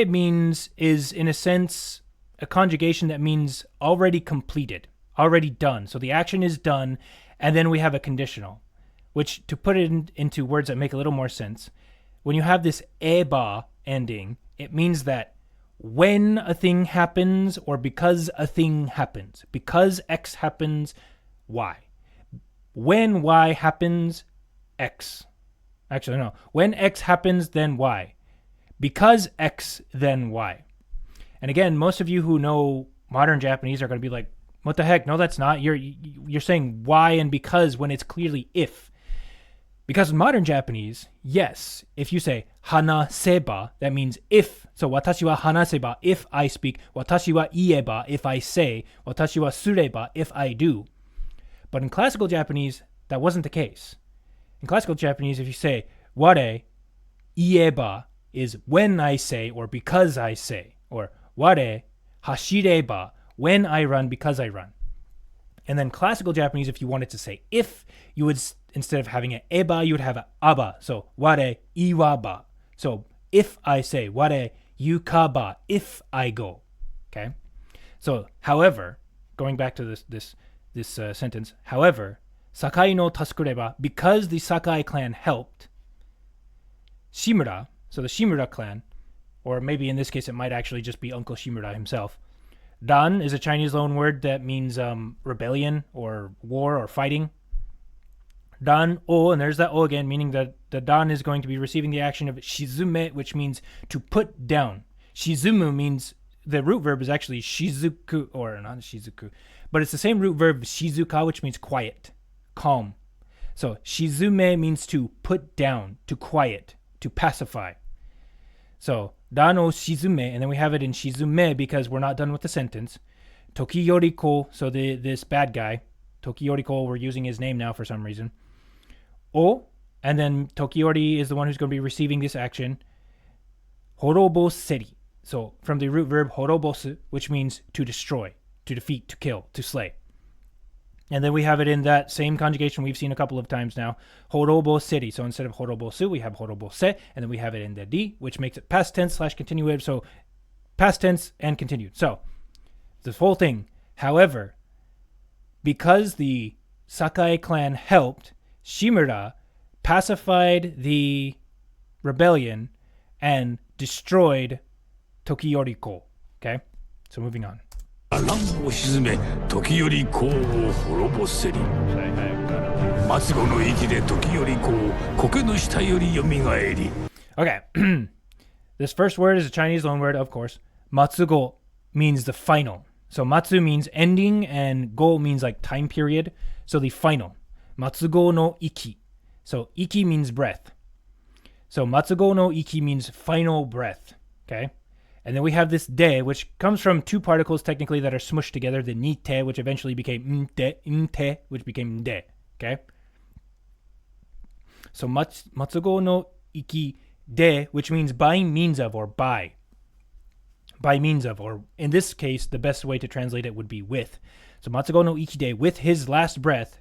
means is in a sense a conjugation that means already completed, already done. So the action is done, and then we have a conditional, which, to put it into words that make a little more sense, when you have this eba ending, it means that when a thing happens or because a thing happens. Because X happens, Y. When Y happens, X. Actually, no. When X happens, then Y. Because X, then Y. And again, most of you who know modern Japanese are going to be like, what the heck? No, that's not. You're saying why and because when it's clearly if. Because in modern Japanese, yes, if you say hanaseba, that means if. So watashi wa hanaseba, if I speak. Watashi wa ieba, if I say. Watashi wa sureba, if I do. But in classical Japanese, that wasn't the case. In classical Japanese, if you say ware ieba is when I say or because I say. Or ware hashireba, when I run, because I run. And then classical Japanese, if you wanted to say if, you would, instead of having an eba, you would have an aba. So, ware iwaba. So, if I say, ware yukaba, if I go. Okay? So, however, going back to this sentence, however, Sakai no tasukureba, because the Sakai clan helped, Shimura, so the Shimura clan, or maybe in this case it might actually just be Uncle Shimura himself. Dan is a Chinese loan word that means rebellion or war or fighting. Dan o, and there's that o again, meaning that the dan is going to be receiving the action of shizume, which means to put down. Shizumu means, the root verb is actually shizuku, or not shizuku, but it's the same root verb shizuka, which means quiet, calm. So shizume means to put down, to quiet, to pacify. So dan o shizume, and then we have it in shizume because we're not done with the sentence. Toki yoriko, so this bad guy, Toki yoriko, we're using his name now for some reason. O, and then Tokiori is the one who's going to be receiving this action. Horoboseri, so from the root verb horobosu, which means to destroy, to defeat, to kill, to slay. And then we have it in that same conjugation we've seen a couple of times now, horoboseri. So instead of horobosu, we have horobose, and then we have it in the di, which makes it past tense / continuative, so past tense and continued. So this whole thing, however, because the Sakai clan helped, Shimura pacified the rebellion, and destroyed Tokiyoriko. Okay, so moving on. 乱を沈め時より功を滅ぼせり末後の息で時より功苔の下よりよみがえり Okay, this first word is a Chinese loan word, of course. Matsugo means the final. So matsu means ending and go means like time period. So the final. Matsugo no iki. So iki means breath. So matsugo no iki means final breath. Okay? And then we have this de, which comes from two particles technically that are smushed together. The nite, which eventually became nte, which became de. Okay? So matsugo no iki de, which means by means of or by. By means of, or in this case, the best way to translate it would be with. So matsugo no iki de, with his last breath,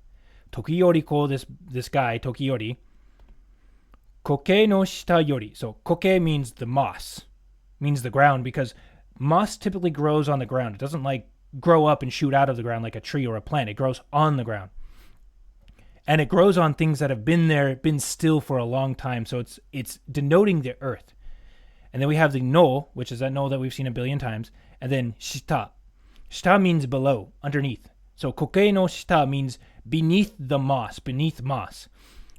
Tokiyori ko, this guy, Tokiyori, koke no shita yori. So koke means the moss, means the ground, because moss typically grows on the ground. It doesn't like grow up and shoot out of the ground like a tree or a plant. It grows on the ground. And it grows on things that have been still for a long time. So it's denoting the earth. And then we have the no, which is that no that we've seen a billion times. And then shita. Shita means below, underneath. So koke no shita means beneath the moss,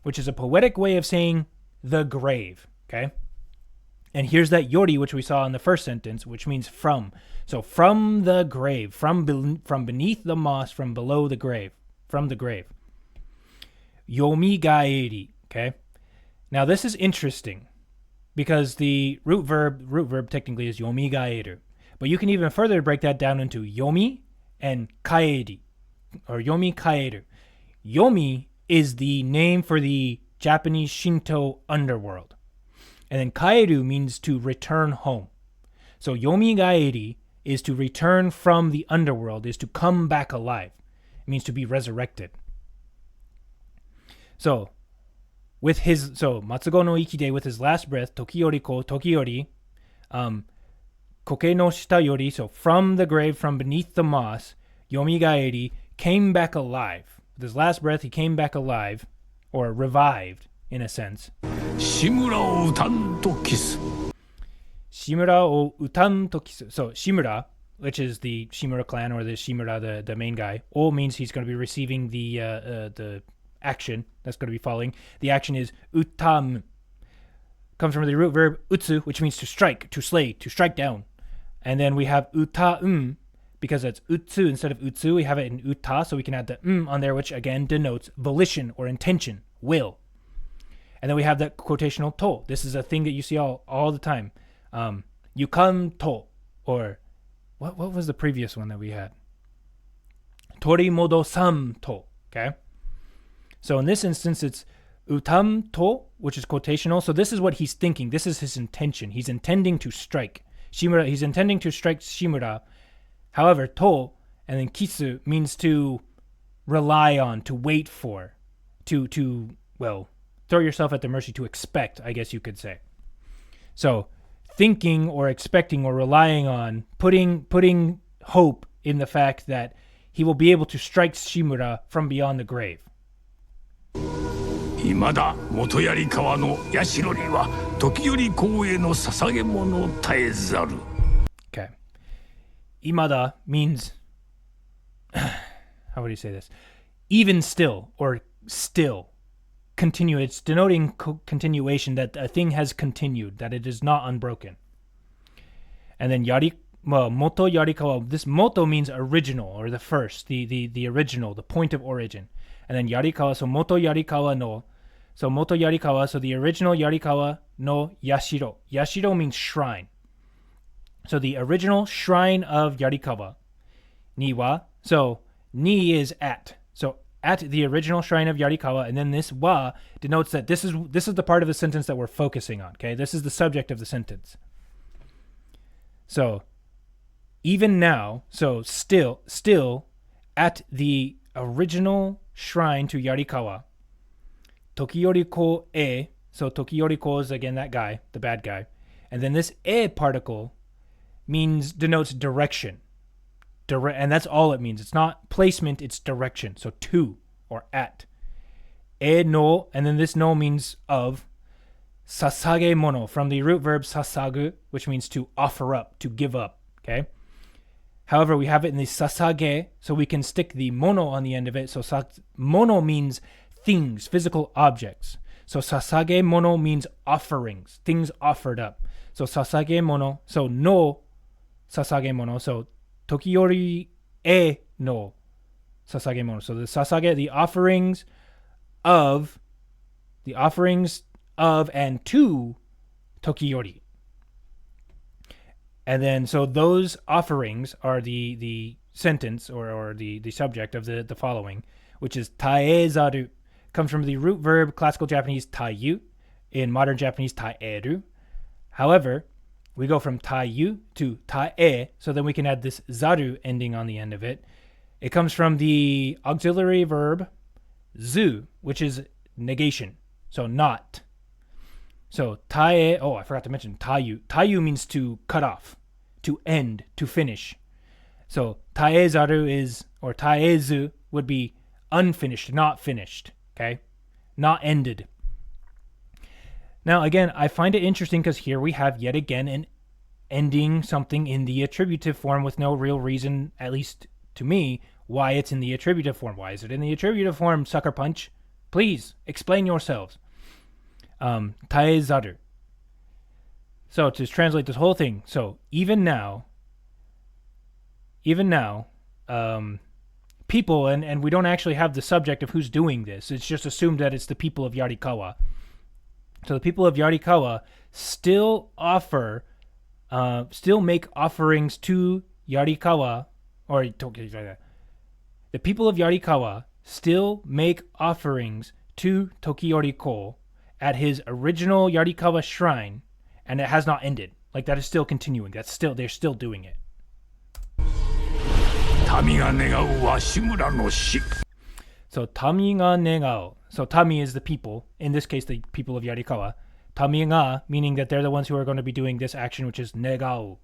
which is a poetic way of saying the grave. Okay? And here's that yori, which we saw in the first sentence, which means from. So from the grave, from beneath the moss, from below the grave, from the grave. Yomigaeri, okay? Now this is interesting because the root verb technically is yomigaeru. But you can even further break that down into yomi and kaeri, or yomi kaeru. Yomi is the name for the Japanese Shinto underworld. And then kaeru means to return home. So yomigaeri is to return from the underworld, is to come back alive. It means to be resurrected. So, Matsugo no Ikide, with his last breath, Tokiyori ko, Tokiyori, Koke no shita yori, so from the grave, from beneath the moss, Yomigaeri, came back alive. With his last breath, he came back alive, or revived, in a sense. Shimura o utan to kisu. Shimura o utan to kisu. So, Shimura, which is the Shimura clan, or the Shimura, the main guy, O means he's going to be receiving the action that's going to be following. The action is utam. Comes from the root verb utsu, which means to strike, to slay, to strike down. And then we have uta because it's utsu instead of utsu. We have it in uta, so we can add the on there, which again denotes volition or intention, will. And then we have that quotational to. This is a thing that you see all the time. Yukan to, or what was the previous one that we had? Torimodo sam to. Okay. So in this instance, it's utam to, which is quotational. So this is what he's thinking. This is his intention. He's intending to strike Shimura. He's intending to strike Shimura. However, to and then kisu means to rely on, to wait for, to throw yourself at the mercy, to expect, I guess you could say. So thinking or expecting or relying on, putting hope in the fact that he will be able to strike Shimura from beyond the grave. 今だ元槍川の社には時折公への捧げ物絶えざる Okay. Imada means how would you say this? Even still, or still. Continue. It's denoting continuation, that a thing has continued, that it is not unbroken. And then moto yarikawa. This moto means original, or the first, the original, the point of origin. And then Yarikawa, so Moto Yarikawa no. So Moto Yarikawa, so the original Yarikawa no Yashiro. Yashiro means shrine. So the original shrine of Yarikawa. Ni wa. So ni is at. So at the original shrine of Yarikawa, and then this wa denotes that this is the part of the sentence that we're focusing on. Okay, this is the subject of the sentence. So even now, so still at the original shrine to Yarikawa, Tokiyori ko e, so Tokiyori ko is again that guy, the bad guy, and then this e particle denotes direction, and that's all it means. It's not placement, it's direction. So to or at. E no, and then this no means of. sasage mono, from the root verb sasagu, which means to offer up, to give up. Okay. However, we have it in the sasage, so we can stick the mono on the end of it. So mono means things, physical objects. So sasage mono means offerings, things offered up. So sasage mono, so no sasage mono, so tokiyori e no sasage mono. So the sasage, the offerings of and to tokiyori. And then, so those offerings are the sentence or the subject of the following, which is taezaru. Comes from the root verb, classical Japanese tayu, in modern Japanese taeru. However, we go from tayu to tae, so then we can add this zaru ending on the end of it. It comes from the auxiliary verb zu, which is negation, so not. So tae, I forgot to mention tayu. Tayu means to cut off, to end, to finish. So taezaru is, or taezu would be unfinished, not finished, okay? Not ended. Now, again, I find it interesting because here we have yet again an ending something in the attributive form with no real reason, at least to me, why it's in the attributive form. Why is it in the attributive form, sucker punch? Please, explain yourselves. Taezaru. So to translate this whole thing, so even now, people, and we don't actually have the subject of who's doing this. It's just assumed that it's the people of Yarikawa. So the people of Yarikawa still make offerings to Yarikawa, or the people of Yarikawa still make offerings to Tokiyori-ko at his original Yarikawa shrine, and it has not ended. Like, that is still continuing. They're still doing it. So Tami ga negao. So Tami is the people, in this case the people of Yarikawa. Tami ga, meaning that they're the ones who are going to be doing this action, which is negao.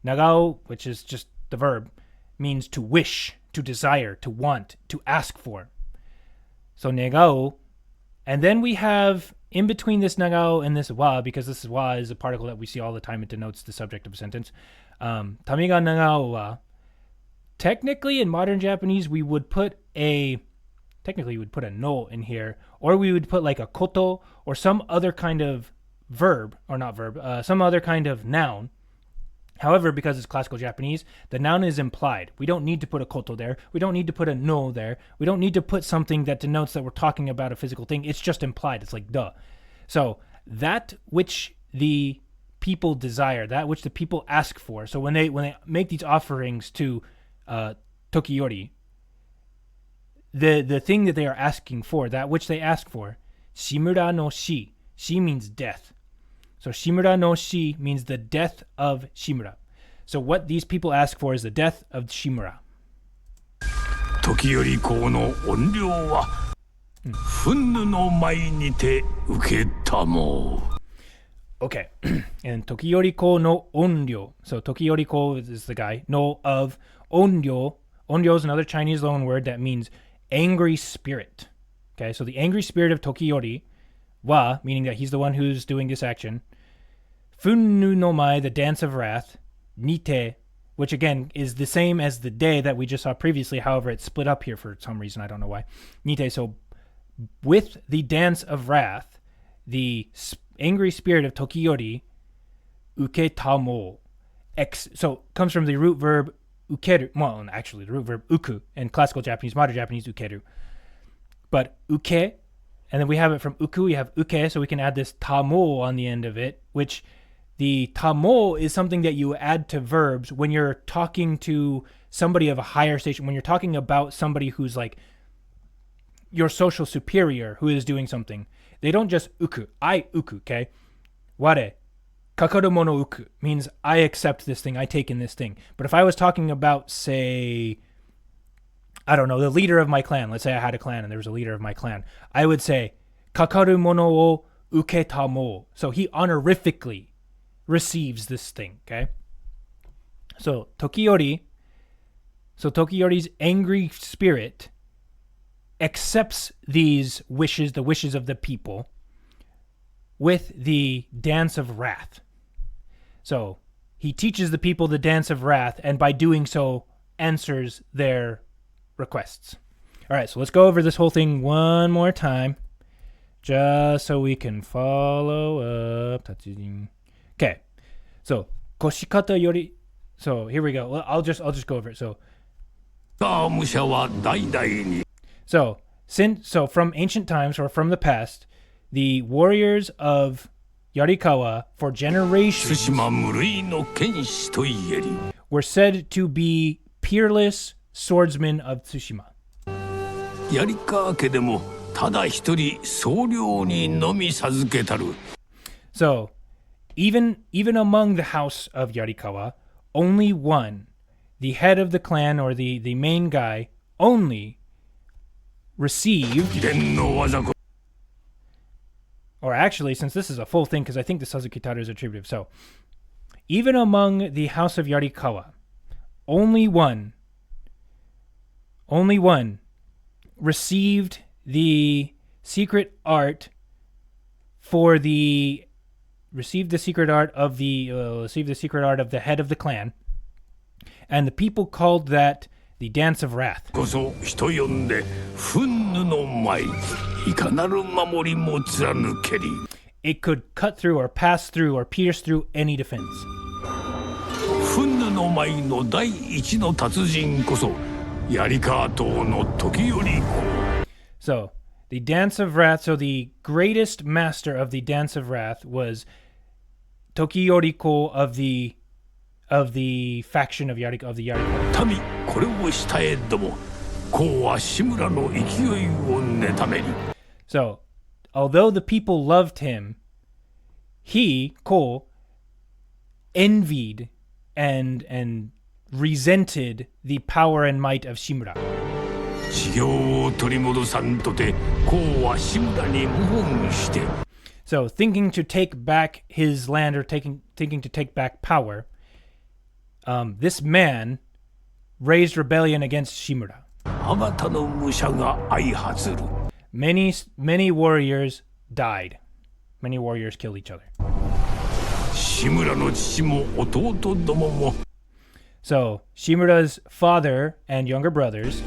Negao, which is just the verb, means to wish, to desire, to want, to ask for. So negao. And then we have, in between this negao and this wa, because this wa is a particle that we see all the time, it denotes the subject of a sentence. Tami ga negao wa. Technically, in modern Japanese, we would put a no in here, or we would put like a koto or some other kind of some other kind of noun. However, because it's classical Japanese, the noun is implied. We don't need to put a koto there. We don't need to put a no there. We don't need to put something that denotes that we're talking about a physical thing. It's just implied. It's like duh. So that which the people desire, that which the people ask for. So when they make these offerings to Tokiyori, the thing that they are asking for, that which they ask for, shimura no shi. Shi means death. So shimura no shi means the death of Shimura. So what these people ask for is the death of Shimura. Tokiyori-ko no onryō wa funnu no mai ni te uketamo. Okay, and Tokiyori-ko no onryo. So Tokiyori-ko is the guy. No of onryo. Onryo is another Chinese loan word that means angry spirit. Okay, so the angry spirit of Tokiyori wa, meaning that he's the one who's doing this action. Funnu no mai, the dance of wrath. Nite, which again is the same as the day that we just saw previously. However, it's split up here for some reason. I don't know why. Nite, so with the dance of wrath, the angry spirit of Tokiyori, uketamo. So comes from the root verb ukeru. Well, actually, the root verb uku in classical Japanese, modern Japanese, ukeru. But uke, and then we have it from uku, we have uke, so we can add this tamo on the end of it, which the tamo is something that you add to verbs when you're talking to somebody of a higher station, when you're talking about somebody who's like your social superior who is doing something. They don't just uku. I uku, okay? Ware. Kakaru mono uku means I accept this thing, I take in this thing. But if I was talking about, say, I don't know, the leader of my clan, let's say I had a clan and there was a leader of my clan, I would say, Kakaru mono o uketamo. So he honorifically receives this thing, okay? So Tokiyori's angry spirit accepts these wishes, the wishes of the people, with the Dance of Wrath. So he teaches the people the Dance of Wrath, and by doing so, answers their requests. All right, so let's go over this whole thing one more time, just so we can follow up. Okay, so koshikata yori. So here we go. I'll just go over it. So from ancient times, or from the past, the warriors of Yarikawa for generations were said to be peerless swordsmen of Tsushima. So, even among the house of Yarikawa, only one, the head of the clan or the main guy, only received, or actually, since this is a full thing, because I think the Sazukitaru is attributive, so even among the house of Yarikawa, only one received the secret art of the head of the clan, and the people called that the Dance of Wrath. It could cut through or pass through or pierce through any defense. So, the Dance of Wrath, so the greatest master of the Dance of Wrath was Tokiyoriko of the faction of Yarikawa. So, although the people loved him, he, Ko, envied and resented the power and might of Shimura. So, thinking to take back his land, or thinking to take back power, this man raised rebellion against Shimura. Many warriors died. Many warriors killed each other. So, Shimura's father and younger brothers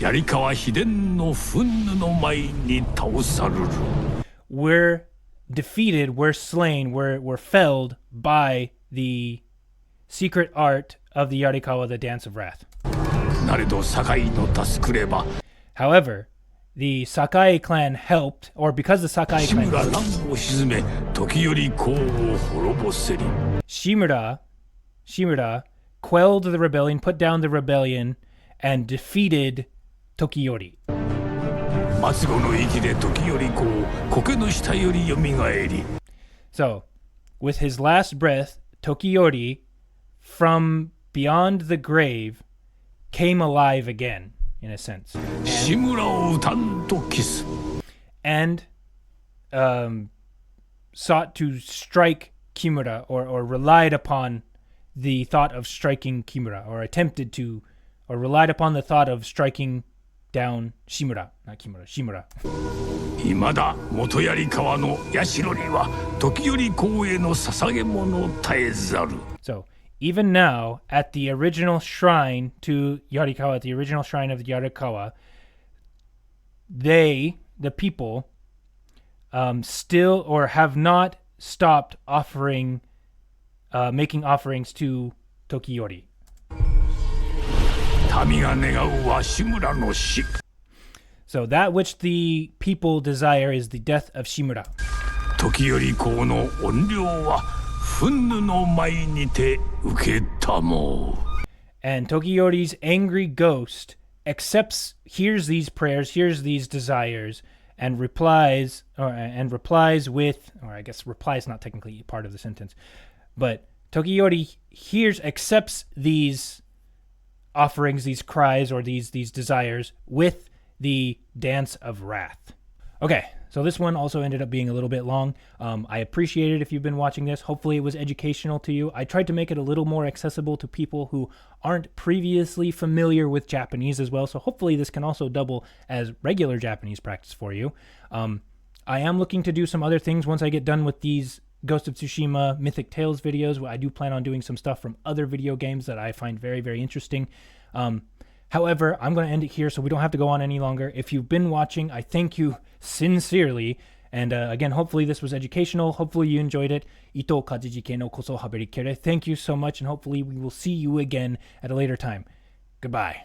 were defeated, were slain, were felled by the secret art of the Yarikawa, the Dance of Wrath. However, the Sakai clan helped, or because the Sakai clan Shimura quelled the rebellion, put down the rebellion, and defeated Tokiyori. So, with his last breath, Tokiyori, from beyond the grave, came alive again, in a sense. And sought to strike Kimura, or relied upon the thought of striking Kimura, or attempted to, or relied upon the thought of striking down Shimura. Not Kimura, Shimura. So, even now, at the original shrine to Yarikawa, at the original shrine of Yarikawa, they, the people, still, or have not stopped offering, making offerings to Tokiyori. So that which the people desire is the death of Shimura. And Tokiyori's angry ghost hears these prayers, hears these desires, and replies with, or I guess replies not technically part of the sentence, but Tokiyori accepts these offerings, these cries, or these desires with the Dance of Wrath. Okay, so this one also ended up being a little bit long. I appreciate it if you've been watching this. Hopefully it was educational to you. I tried to make it a little more accessible to people who aren't previously familiar with Japanese as well, so hopefully this can also double as regular Japanese practice for you. I am looking to do some other things once I get done with these Ghost of Tsushima Mythic Tales videos. I do plan on doing some stuff from other video games that I find very, very interesting. However, I'm going to end it here so we don't have to go on any longer. If you've been watching, I thank you sincerely. And again, hopefully this was educational. Hopefully you enjoyed it. Ito kajijike no koso haberi kere. Thank you so much, and hopefully we will see you again at a later time. Goodbye.